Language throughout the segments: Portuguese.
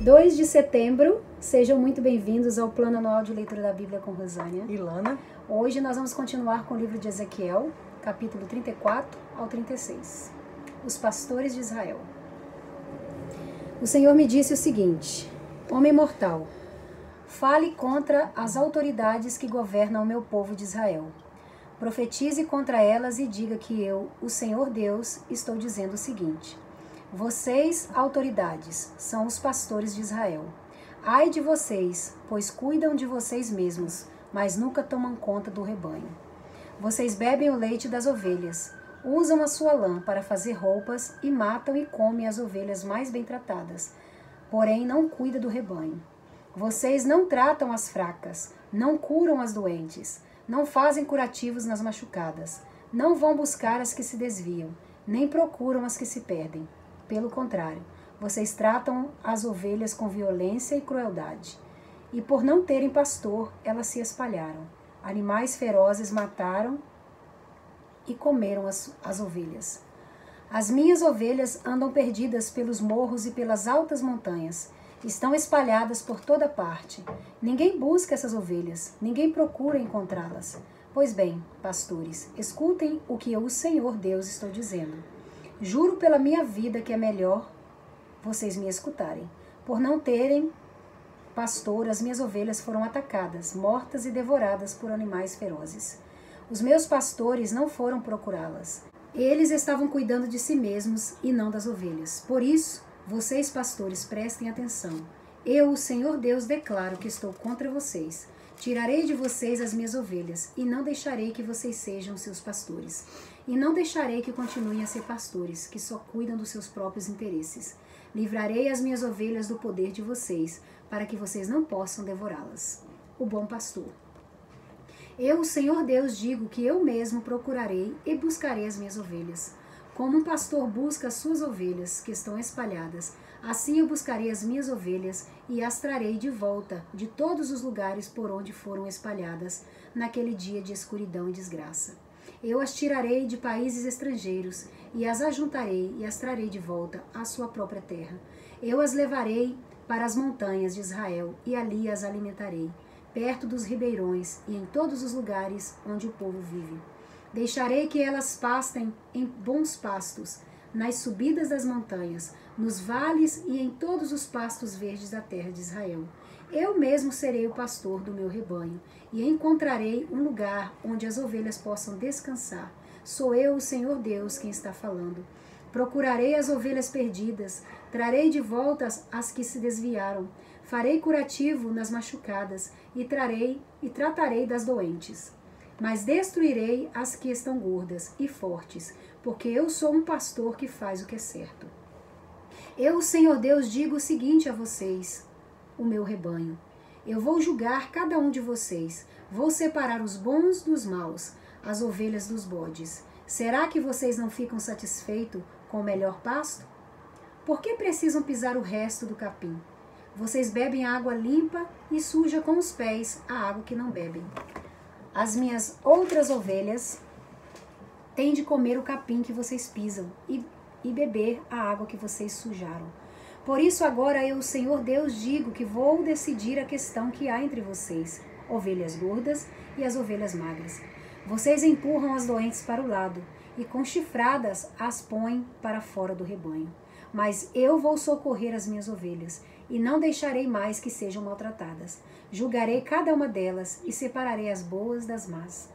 2 de setembro, sejam muito bem-vindos ao Plano Anual de Leitura da Bíblia com Rosânia e Lana. Hoje nós vamos continuar com o livro de Ezequiel, capítulo 34 ao 36. Os pastores de Israel. O Senhor me disse o seguinte: Homem mortal, fale contra as autoridades que governam o meu povo de Israel. Profetize contra elas e diga que eu, o Senhor Deus, estou dizendo o seguinte: Vocês, autoridades, são os pastores de Israel. Ai de vocês, pois cuidam de vocês mesmos, mas nunca tomam conta do rebanho. Vocês bebem o leite das ovelhas, usam a sua lã para fazer roupas e matam e comem as ovelhas mais bem tratadas, porém não cuidam do rebanho. Vocês não tratam as fracas, não curam as doentes, não fazem curativos nas machucadas, não vão buscar as que se desviam, nem procuram as que se perdem. Pelo contrário, vocês tratam as ovelhas com violência e crueldade. E por não terem pastor, elas se espalharam. Animais ferozes mataram e comeram as ovelhas. As minhas ovelhas andam perdidas pelos morros e pelas altas montanhas. Estão espalhadas por toda parte. Ninguém busca essas ovelhas, ninguém procura encontrá-las. Pois bem, pastores, escutem o que eu, o Senhor Deus, estou dizendo. Juro pela minha vida que é melhor vocês me escutarem. Por não terem pastor, as minhas ovelhas foram atacadas, mortas e devoradas por animais ferozes. Os meus pastores não foram procurá-las. Eles estavam cuidando de si mesmos e não das ovelhas. Por isso, vocês, pastores, prestem atenção. Eu, o Senhor Deus, declaro que estou contra vocês. Tirarei de vocês as minhas ovelhas e não deixarei que vocês sejam seus pastores. E não deixarei que continuem a ser pastores, que só cuidam dos seus próprios interesses. Livrarei as minhas ovelhas do poder de vocês, para que vocês não possam devorá-las. O bom pastor. Eu, o Senhor Deus, digo que eu mesmo procurarei e buscarei as minhas ovelhas. Como um pastor busca as suas ovelhas, que estão espalhadas, assim eu buscarei as minhas ovelhas e as trarei de volta de todos os lugares por onde foram espalhadas naquele dia de escuridão e desgraça. Eu as tirarei de países estrangeiros e as ajuntarei e as trarei de volta à sua própria terra. Eu as levarei para as montanhas de Israel e ali as alimentarei, perto dos ribeirões e em todos os lugares onde o povo vive. Deixarei que elas pastem em bons pastos, nas subidas das montanhas, nos vales e em todos os pastos verdes da terra de Israel. Eu mesmo serei o pastor do meu rebanho e encontrarei um lugar onde as ovelhas possam descansar. Sou eu, o Senhor Deus, quem está falando. Procurarei as ovelhas perdidas, trarei de volta as que se desviaram, farei curativo nas machucadas e tratarei das doentes. Mas destruirei as que estão gordas e fortes, porque eu sou um pastor que faz o que é certo. Eu, o Senhor Deus, digo o seguinte a vocês, o meu rebanho. Eu vou julgar cada um de vocês, vou separar os bons dos maus, as ovelhas dos bodes. Será que vocês não ficam satisfeitos com o melhor pasto? Por que precisam pisar o resto do capim? Vocês bebem água limpa e suja com os pés a água que não bebem. As minhas outras ovelhas têm de comer o capim que vocês pisam e beber a água que vocês sujaram. Por isso agora eu, o Senhor Deus, digo que vou decidir a questão que há entre vocês, ovelhas gordas e as ovelhas magras. Vocês empurram as doentes para o lado e com chifradas as põem para fora do rebanho. Mas eu vou socorrer as minhas ovelhas e não deixarei mais que sejam maltratadas. Julgarei cada uma delas e separarei as boas das más.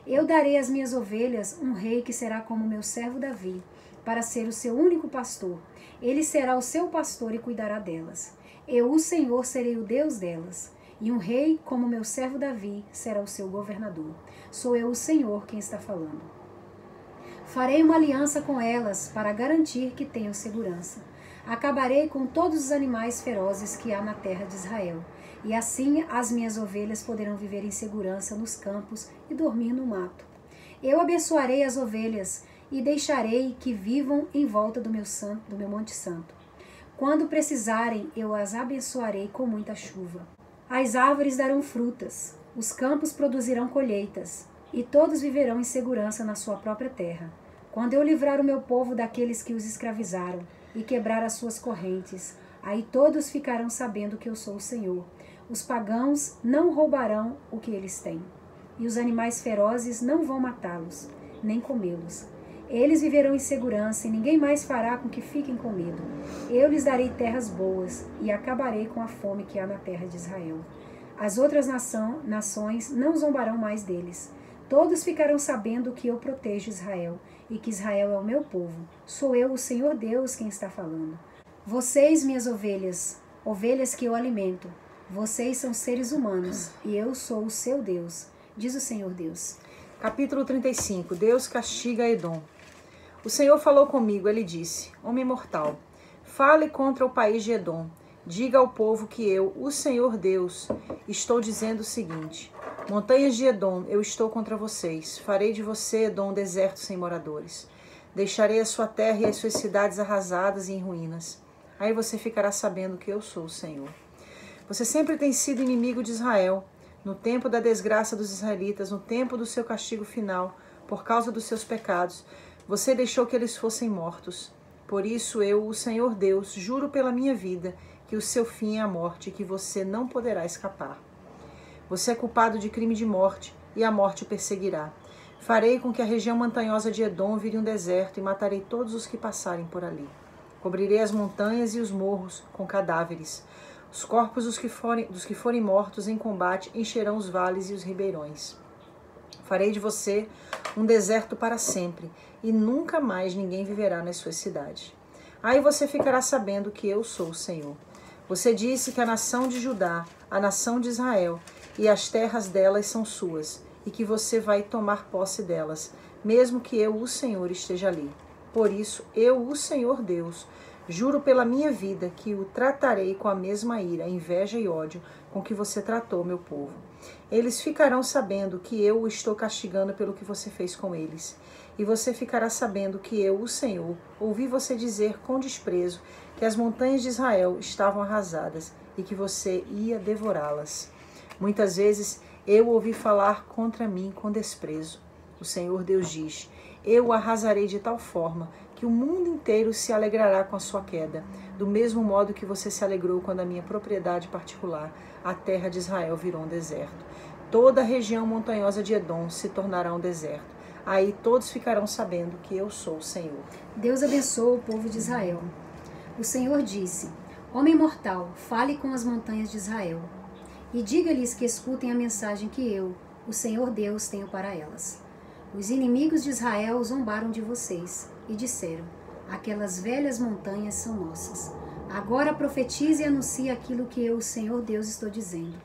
Eu darei às minhas ovelhas um rei que será como meu servo Davi, para ser o seu único pastor. Ele será o seu pastor e cuidará delas. Eu, o Senhor, serei o Deus delas. E um rei como meu servo Davi será o seu governador. Sou eu, o Senhor, quem está falando. Farei uma aliança com elas para garantir que tenham segurança. Acabarei com todos os animais ferozes que há na terra de Israel. E assim as minhas ovelhas poderão viver em segurança nos campos e dormir no mato. Eu abençoarei as ovelhas e deixarei que vivam em volta do meu monte santo. Quando precisarem, eu as abençoarei com muita chuva. As árvores darão frutas, os campos produzirão colheitas, e todos viverão em segurança na sua própria terra. Quando eu livrar o meu povo daqueles que os escravizaram e quebrar as suas correntes, Aí todos ficarão sabendo que eu sou o Senhor. Os pagãos não roubarão o que eles têm, e os animais ferozes não vão matá-los, nem comê-los. Eles viverão em segurança e ninguém mais fará com que fiquem com medo. Eu lhes darei terras boas e acabarei com a fome que há na terra de Israel. As outras nações não zombarão mais deles. Todos ficarão sabendo que eu protejo Israel e que Israel é o meu povo. Sou eu, o Senhor Deus, quem está falando. Vocês, minhas ovelhas, ovelhas que eu alimento, vocês são seres humanos e eu sou o seu Deus, diz o Senhor Deus. Capítulo 35. Deus castiga Edom. O Senhor falou comigo, ele disse: Homem mortal, fale contra o país de Edom. Diga ao povo que eu, o Senhor Deus, estou dizendo o seguinte: montanhas de Edom, eu estou contra vocês. Farei de você, Edom, um deserto sem moradores. Deixarei a sua terra e as suas cidades arrasadas e em ruínas. Aí você ficará sabendo que eu sou o Senhor. Você sempre tem sido inimigo de Israel. No tempo da desgraça dos israelitas, no tempo do seu castigo final, por causa dos seus pecados, você deixou que eles fossem mortos. Por isso eu, o Senhor Deus, juro pela minha vida que o seu fim é a morte e que você não poderá escapar. Você é culpado de crime de morte e a morte o perseguirá. Farei com que a região montanhosa de Edom vire um deserto e matarei todos os que passarem por ali. Cobrirei as montanhas e os morros com cadáveres. Os corpos dos que forem mortos em combate encherão os vales e os ribeirões. Farei de você um deserto para sempre, e nunca mais ninguém viverá nas suas cidades. Aí você ficará sabendo que eu sou o Senhor. Você disse que a nação de Judá, a nação de Israel, e as terras delas são suas, e que você vai tomar posse delas, mesmo que eu, o Senhor, esteja ali. Por isso, eu, o Senhor Deus, juro pela minha vida que o tratarei com a mesma ira, inveja e ódio com que você tratou meu povo. Eles ficarão sabendo que eu o estou castigando pelo que você fez com eles. E você ficará sabendo que eu, o Senhor, ouvi você dizer com desprezo que as montanhas de Israel estavam arrasadas e que você ia devorá-las. Muitas vezes eu ouvi falar contra mim com desprezo. O Senhor Deus diz: eu o arrasarei de tal forma que o mundo inteiro se alegrará com a sua queda, do mesmo modo que você se alegrou quando a minha propriedade particular, a terra de Israel, virou um deserto. Toda a região montanhosa de Edom se tornará um deserto. Aí todos ficarão sabendo que eu sou o Senhor. Deus abençoa o povo de Israel. O Senhor disse: Homem mortal, fale com as montanhas de Israel e diga-lhes que escutem a mensagem que eu, o Senhor Deus, tenho para elas. Os inimigos de Israel zombaram de vocês e disseram: aquelas velhas montanhas são nossas. Agora profetize e anuncie aquilo que eu, o Senhor Deus, estou dizendo.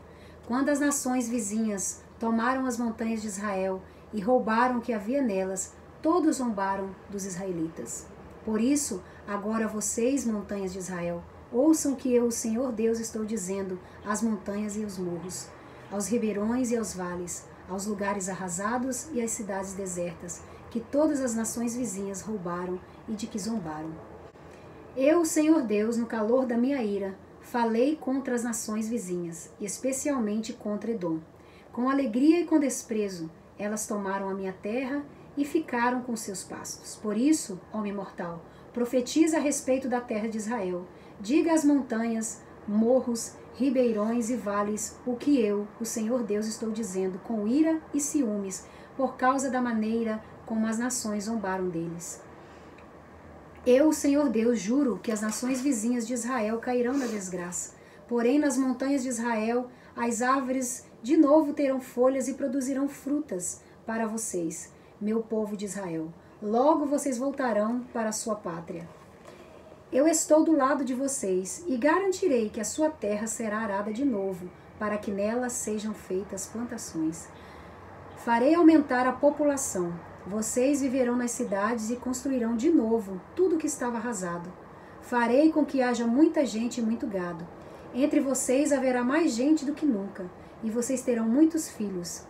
Quando as nações vizinhas tomaram as montanhas de Israel e roubaram o que havia nelas, todos zombaram dos israelitas. Por isso, agora vocês, montanhas de Israel, ouçam o que eu, o Senhor Deus, estou dizendo às montanhas e aos morros, aos ribeirões e aos vales, aos lugares arrasados e às cidades desertas, que todas as nações vizinhas roubaram e de que zombaram. Eu, Senhor Deus, no calor da minha ira, falei contra as nações vizinhas, e especialmente contra Edom. Com alegria e com desprezo, elas tomaram a minha terra e ficaram com seus pastos. Por isso, homem mortal, profetiza a respeito da terra de Israel. Diga às montanhas, morros, ribeirões e vales o que eu, o Senhor Deus, estou dizendo com ira e ciúmes, por causa da maneira como as nações zombaram deles. Eu, o Senhor Deus, juro que as nações vizinhas de Israel cairão na desgraça. Porém, nas montanhas de Israel, as árvores de novo terão folhas e produzirão frutas para vocês, meu povo de Israel. Logo vocês voltarão para a sua pátria. Eu estou do lado de vocês e garantirei que a sua terra será arada de novo, para que nela sejam feitas plantações. Farei aumentar a população. Vocês viverão nas cidades e construirão de novo tudo que estava arrasado. Farei com que haja muita gente e muito gado. Entre vocês haverá mais gente do que nunca, e vocês terão muitos filhos.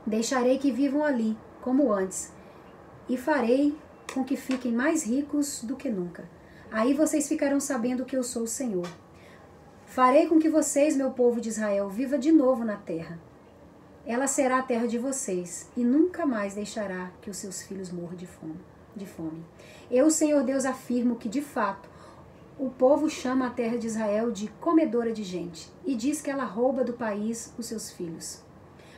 Deixarei que vivam ali, como antes, e farei com que fiquem mais ricos do que nunca. Aí vocês ficarão sabendo que eu sou o Senhor. Farei com que vocês, meu povo de Israel, viva de novo na terra. Ela será a terra de vocês, e nunca mais deixará que os seus filhos morram de fome. Eu, Senhor Deus, afirmo que, de fato, o povo chama a terra de Israel de comedora de gente e diz que ela rouba do país os seus filhos.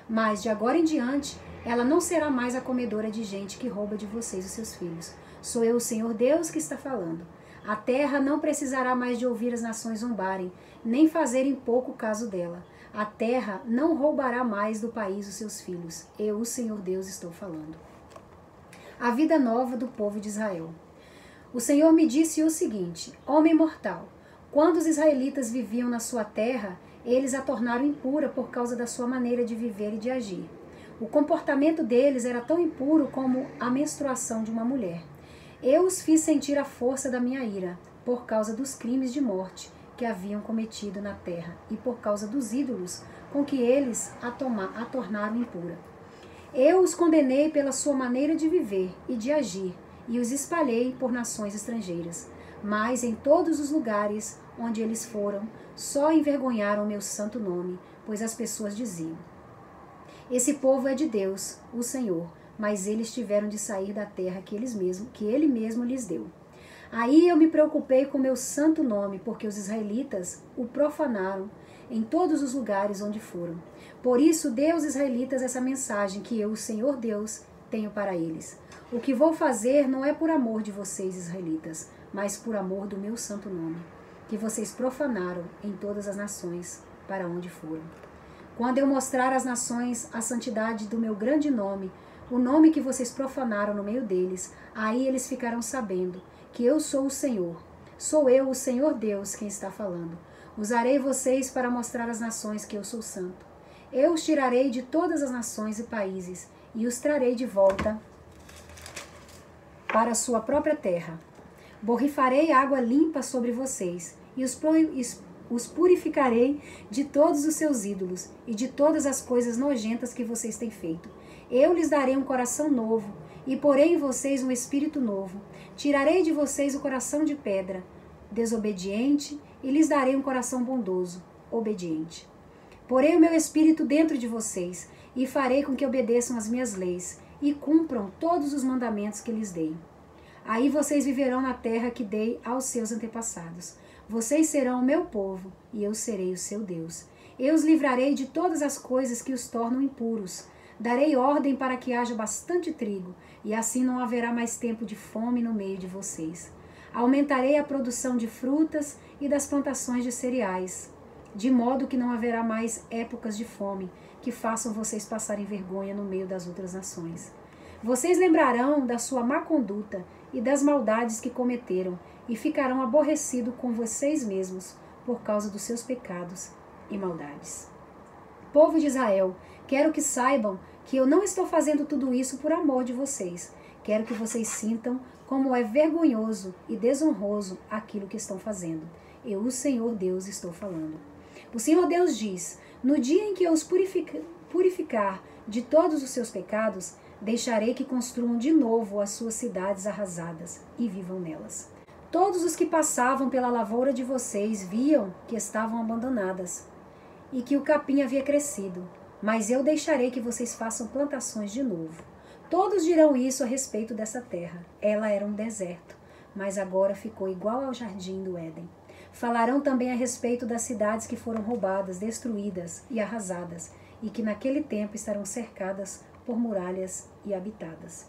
Mas de agora em diante, ela não será mais a comedora de gente que rouba de vocês os seus filhos. Sou eu, o Senhor Deus, que está falando. A terra não precisará mais de ouvir as nações zombarem, nem fazerem pouco caso dela. A terra não roubará mais do país os seus filhos. Eu, o Senhor Deus, estou falando. A vida nova do povo de Israel. O Senhor me disse o seguinte: homem mortal, quando os israelitas viviam na sua terra, eles a tornaram impura por causa da sua maneira de viver e de agir. O comportamento deles era tão impuro como a menstruação de uma mulher. Eu os fiz sentir a força da minha ira, por causa dos crimes de morte que haviam cometido na terra e por causa dos ídolos com que eles a tornaram impura. Eu os condenei pela sua maneira de viver e de agir, e os espalhei por nações estrangeiras. Mas em todos os lugares onde eles foram, só envergonharam o meu santo nome, pois as pessoas diziam: esse povo é de Deus, o Senhor, mas eles tiveram de sair da terra que ele mesmo lhes deu. Aí eu me preocupei com meu santo nome, porque os israelitas o profanaram em todos os lugares onde foram. Por isso dei aos israelitas essa mensagem que eu, o Senhor Deus, tenho para eles. O que vou fazer não é por amor de vocês, israelitas, mas por amor do meu santo nome, que vocês profanaram em todas as nações para onde foram. Quando eu mostrar às nações a santidade do meu grande nome, o nome que vocês profanaram no meio deles, aí eles ficarão sabendo que eu sou o Senhor. Sou eu, o Senhor Deus, quem está falando. Usarei vocês para mostrar às nações que eu sou santo. Eu os tirarei de todas as nações e países e os trarei de volta para a sua própria terra. Borrifarei água limpa sobre vocês e os purificarei de todos os seus ídolos e de todas as coisas nojentas que vocês têm feito. Eu lhes darei um coração novo e porei em vocês um espírito novo. Tirarei de vocês o coração de pedra, desobediente, e lhes darei um coração bondoso, obediente. Porei o meu espírito dentro de vocês e farei com que obedeçam as minhas leis e cumpram todos os mandamentos que lhes dei. Aí vocês viverão na terra que dei aos seus antepassados. Vocês serão o meu povo e eu serei o seu Deus. Eu os livrarei de todas as coisas que os tornam impuros. Darei ordem para que haja bastante trigo, e assim não haverá mais tempo de fome no meio de vocês. Aumentarei a produção de frutas e das plantações de cereais, de modo que não haverá mais épocas de fome, que façam vocês passarem vergonha no meio das outras nações. Vocês lembrarão da sua má conduta e das maldades que cometeram, e ficarão aborrecidos com vocês mesmos, por causa dos seus pecados e maldades. Povo de Israel, quero que saibam que eu não estou fazendo tudo isso por amor de vocês. Quero que vocês sintam como é vergonhoso e desonroso aquilo que estão fazendo. Eu, o Senhor Deus, estou falando. O Senhor Deus diz: no dia em que eu os purificar de todos os seus pecados, deixarei que construam de novo as suas cidades arrasadas e vivam nelas. Todos os que passavam pela lavoura de vocês viam que estavam abandonadas e que o capim havia crescido, mas eu deixarei que vocês façam plantações de novo. Todos dirão isso a respeito dessa terra. Ela era um deserto, mas agora ficou igual ao jardim do Éden. Falarão também a respeito das cidades que foram roubadas, destruídas e arrasadas, e que naquele tempo estarão cercadas por muralhas e habitadas.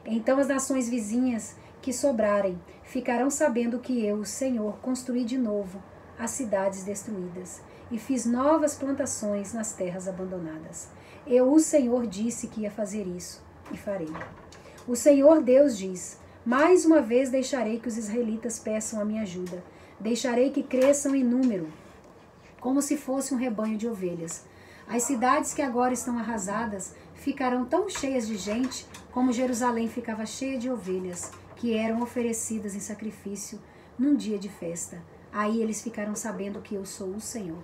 Então as nações vizinhas que sobrarem ficarão sabendo que eu, o Senhor, construí de novo as cidades destruídas e fiz novas plantações nas terras abandonadas. Eu, o Senhor, disse que ia fazer isso e farei. O Senhor Deus diz: mais uma vez deixarei que os israelitas peçam a minha ajuda. Deixarei que cresçam em número, como se fosse um rebanho de ovelhas. As cidades que agora estão arrasadas ficarão tão cheias de gente como Jerusalém ficava cheia de ovelhas, que eram oferecidas em sacrifício num dia de festa. Aí eles ficaram sabendo que eu sou o Senhor.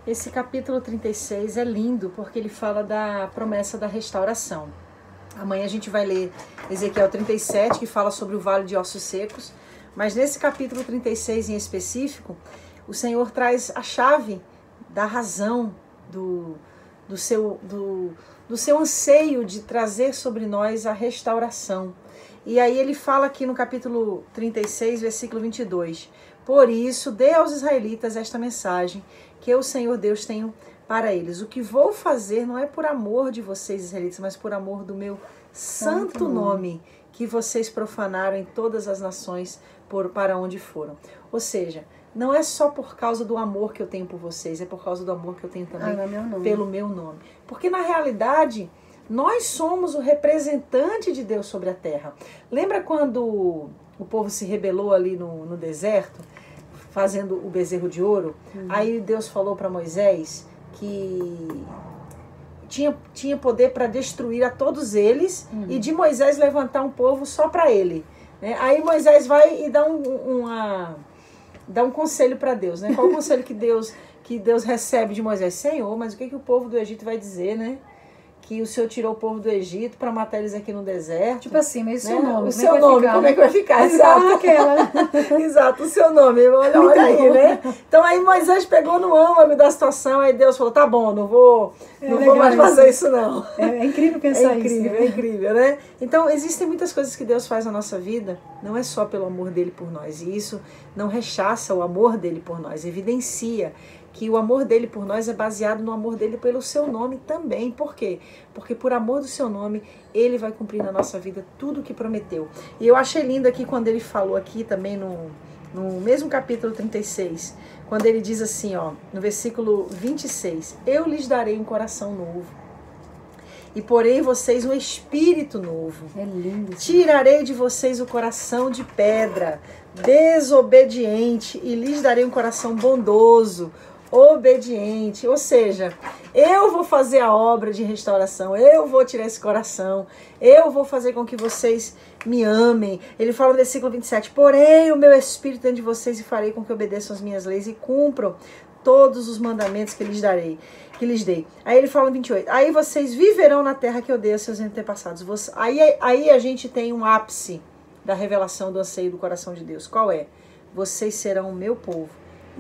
Esse capítulo 36 é lindo porque ele fala da promessa da restauração. Amanhã a gente vai ler Ezequiel 37, que fala sobre o vale de ossos secos. Mas nesse capítulo 36 em específico, o Senhor traz a chave da razão do seu anseio de trazer sobre nós a restauração. E aí ele fala aqui no capítulo 36, versículo 22. Por isso, dê aos israelitas esta mensagem, que eu, Senhor Deus, tenho para eles. O que vou fazer não é por amor de vocês, israelitas, mas por amor do meu santo nome, que vocês profanaram em todas as nações para onde foram. Ou seja, não é só por causa do amor que eu tenho por vocês, é por causa do amor que eu tenho também pelo meu nome. Porque na realidade, nós somos o representante de Deus sobre a terra. Lembra quando o povo se rebelou ali no deserto, fazendo o bezerro de ouro? Aí Deus falou para Moisés que tinha poder para destruir a todos eles e de Moisés levantar um povo só para ele. Né? Aí Moisés vai e dá um conselho para Deus. Né? Qual o conselho que Deus recebe de Moisés? Senhor, mas o que o povo do Egito vai dizer, né? Que o Senhor tirou o povo do Egito para matar eles aqui no deserto. Tipo assim, mas o seu nome, o seu nome, como é que vai ficar? Exato. Exato, o seu nome. Olha aí, né? Então aí Moisés pegou no âmago da situação, aí Deus falou, tá bom, não vou mais fazer isso não. É incrível pensar isso. É incrível, né? Então existem muitas coisas que Deus faz na nossa vida, não é só pelo amor dele por nós, e isso não rechaça o amor dele por nós, evidencia que o amor dele por nós é baseado no amor dele pelo seu nome também. Por quê? Porque por amor do seu nome, ele vai cumprir na nossa vida tudo o que prometeu. E eu achei lindo aqui quando ele falou aqui também no mesmo capítulo 36, quando ele diz assim, ó, no versículo 26, eu lhes darei um coração novo e porei em vocês um espírito novo. É lindo. Tirarei de vocês o coração de pedra, desobediente, e lhes darei um coração bondoso, obediente. Ou seja, eu vou fazer a obra de restauração, eu vou tirar esse coração, eu vou fazer com que vocês me amem. Ele fala no versículo 27, porém o meu espírito dentro de vocês e farei com que obedeçam as minhas leis e cumpram todos os mandamentos que lhes dei. Aí ele fala no 28, aí vocês viverão na terra que eu dei aos seus antepassados. Aí a gente tem um ápice da revelação do anseio do coração de Deus. Qual é? Vocês serão o meu povo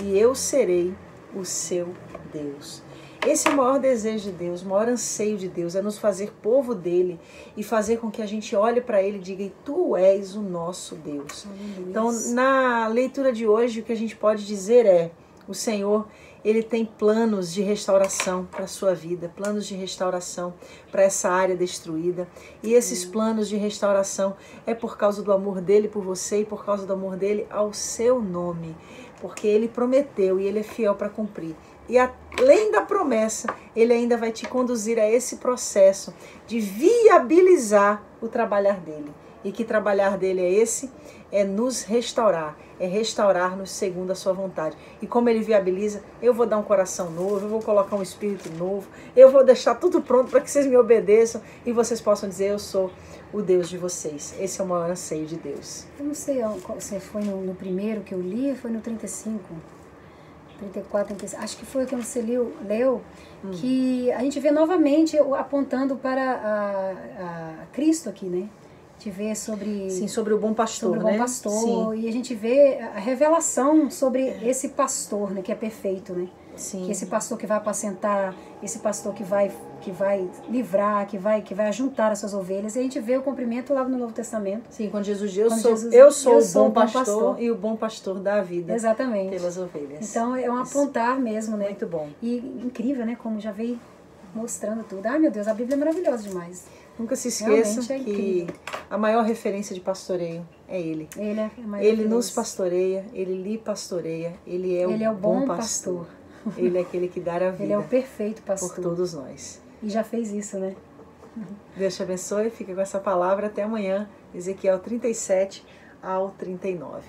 e eu serei o seu Deus. Esse é o maior desejo de Deus, o maior anseio de Deus, é nos fazer povo dele e fazer com que a gente olhe para ele e diga, tu és o nosso Deus. Então, na leitura de hoje, o que a gente pode dizer é, o Senhor, ele tem planos de restauração para a sua vida, planos de restauração para essa área destruída. E esses planos de restauração é por causa do amor dele por você e por causa do amor dele ao seu nome. Porque ele prometeu e ele é fiel para cumprir. E além da promessa, ele ainda vai te conduzir a esse processo de viabilizar o trabalhar dele. E que trabalhar dele é esse? É nos restaurar, é restaurar-nos segundo a sua vontade. E como ele viabiliza, eu vou dar um coração novo, eu vou colocar um espírito novo, eu vou deixar tudo pronto para que vocês me obedeçam e vocês possam dizer, eu sou o Deus de vocês. Esse é o maior anseio de Deus. Eu não sei se foi no primeiro que eu li, foi no 35, 34, 35. Acho que foi quando você leu que a gente vê novamente apontando para a Cristo aqui, né? A gente vê sobre o bom pastor, sobre o bom pastor, e a gente vê a revelação sobre esse pastor, né, que é perfeito, né? Sim. Que esse pastor que vai apacentar, esse pastor que vai livrar, que vai ajuntar as suas ovelhas. E a gente vê o cumprimento lá no Novo Testamento. Sim, quando Jesus diz, eu sou o bom pastor e o bom pastor dá a vida. Exatamente. Pelas ovelhas. Então é um apontar mesmo, né? Muito bom. E incrível, né? Como já veio mostrando tudo. Ai, meu Deus, a Bíblia é maravilhosa demais. Nunca se esqueça que a maior referência de pastoreio é Ele. Ele nos pastoreia, Ele lhe pastoreia, Ele é o bom pastor. Ele é aquele que dá a vida. Ele é o perfeito pastor. Por todos nós. E já fez isso, né? Deus te abençoe, fica com essa palavra até amanhã, Ezequiel 37 ao 39.